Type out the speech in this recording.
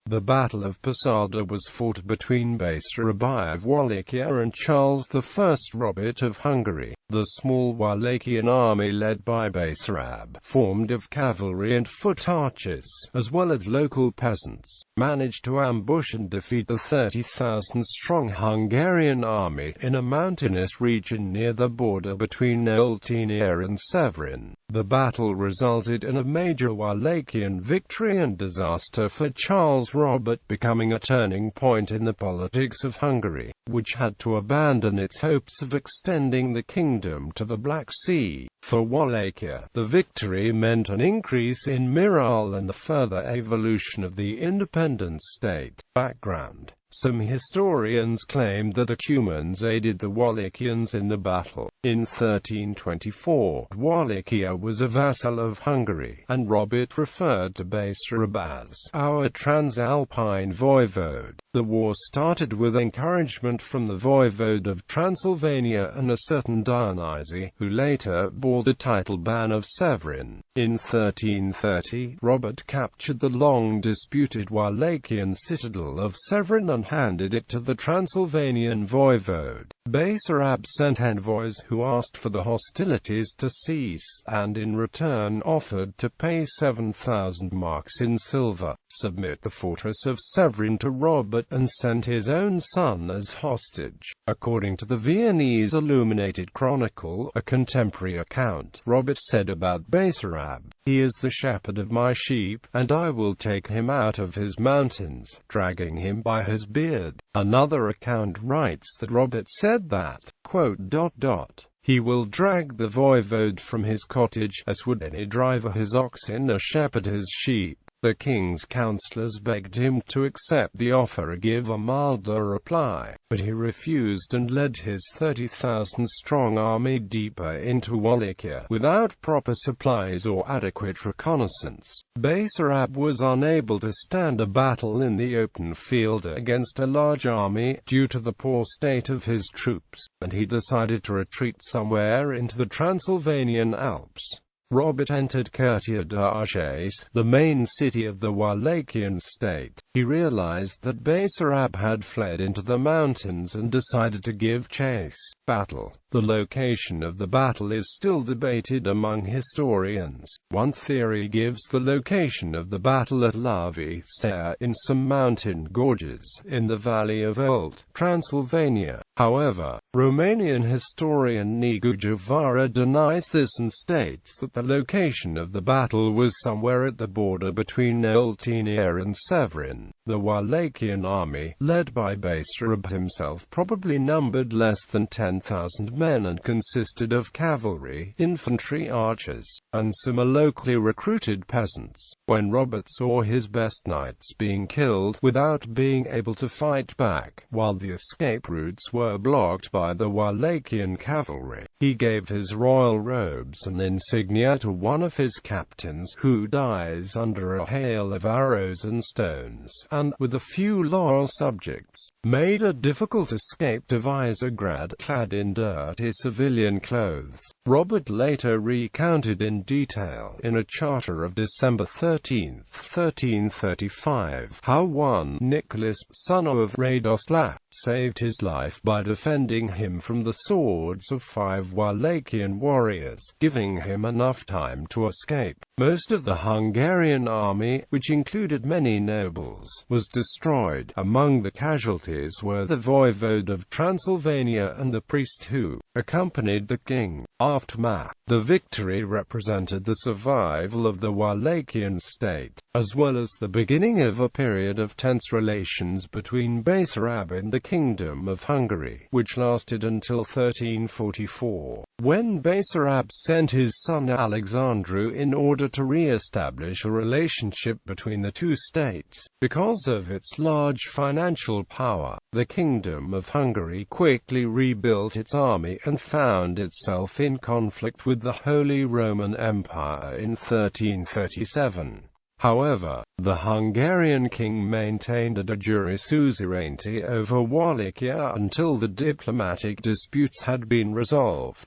The Battle of Posada was fought between Basarab of Wallachia and Charles I Robert of Hungary. The small Wallachian army led by Basarab, formed of cavalry and foot archers, as well as local peasants, managed to ambush and defeat the 30,000-strong Hungarian army in a mountainous region near the border between Oltenia and Severin. The battle resulted in a major Wallachian victory and disaster for Charles Robert, becoming a turning point in the politics of Hungary, which had to abandon its hopes of extending the kingdom to the Black Sea. For Wallachia, the victory meant an increase in morale and the further evolution of the independent state. Background: some historians claim that the Cumans aided the Wallachians in the battle. In 1324, Wallachia was a vassal of Hungary, and Robert referred to Basarab as our Transalpine voivode. The war started with encouragement from the voivode of Transylvania and a certain Dionysi, who later bore the title Ban of Severin. In 1330, Robert captured the long-disputed Wallachian citadel of Severin and handed it to the Transylvanian voivode. Basarab sent envoys who asked for the hostilities to cease, and in return offered to pay 7,000 marks in silver, submit the fortress of Severin to Robert, and sent his own son as hostage. According to the Viennese Illuminated Chronicle, a contemporary account, Robert said about Basarab, "He is the shepherd of my sheep, and I will take him out of his mountains, dragging him by his beard." Another account writes that Robert said that, "He will drag the voivode from his cottage, as would any driver his oxen or shepherd his sheep." The king's councillors begged him to accept the offer and give a milder reply, but he refused and led his 30,000-strong army deeper into Wallachia, without proper supplies or adequate reconnaissance. Basarab was unable to stand a battle in the open field against a large army, due to the poor state of his troops, and he decided to retreat somewhere into the Transylvanian Alps. Robert entered Curtea-d'Arches, the main city of the Wallachian state. He realized that Basarab had fled into the mountains and decided to give chase. Battle. The location of the battle is still debated among historians. One theory gives the location of the battle at Laviste, in some mountain gorges, in the valley of Olt, Transylvania. However, Romanian historian Nicu Javara denies this and states that the location of the battle was somewhere at the border between Oltenia and Severin. The Wallachian army, led by Basarab himself, probably numbered less than 10,000 men and consisted of cavalry, infantry, archers, and some locally recruited peasants. When Robert saw his best knights being killed without being able to fight back, while the escape routes were blocked by the Wallachian cavalry, he gave his royal robes and insignia to one of his captains, who dies under a hail of arrows and stones, and, with a few loyal subjects, made a difficult escape to Visegrad, clad in dirty civilian clothes. Robert later recounted in detail, in a charter of December 13, 1335, how one Nicholas, son of Radoslav, saved his life by defending him from the swords of 5 Wallachian warriors, giving him enough time to escape. Most of the Hungarian army, which included many nobles, was destroyed. Among the casualties were the voivode of Transylvania and the priest who accompanied the king. Aftermath. The victory represented the survival of the Wallachian state, as well as the beginning of a period of tense relations between Basarab and the Kingdom of Hungary, which lasted until 1344, when Basarab sent his son Alexandru in order to re-establish a relationship between the two states. Because of its large financial power, the Kingdom of Hungary quickly rebuilt its army and found itself in conflict with the Holy Roman Empire in 1337. However, the Hungarian king maintained a de jure suzerainty over Wallachia until the diplomatic disputes had been resolved.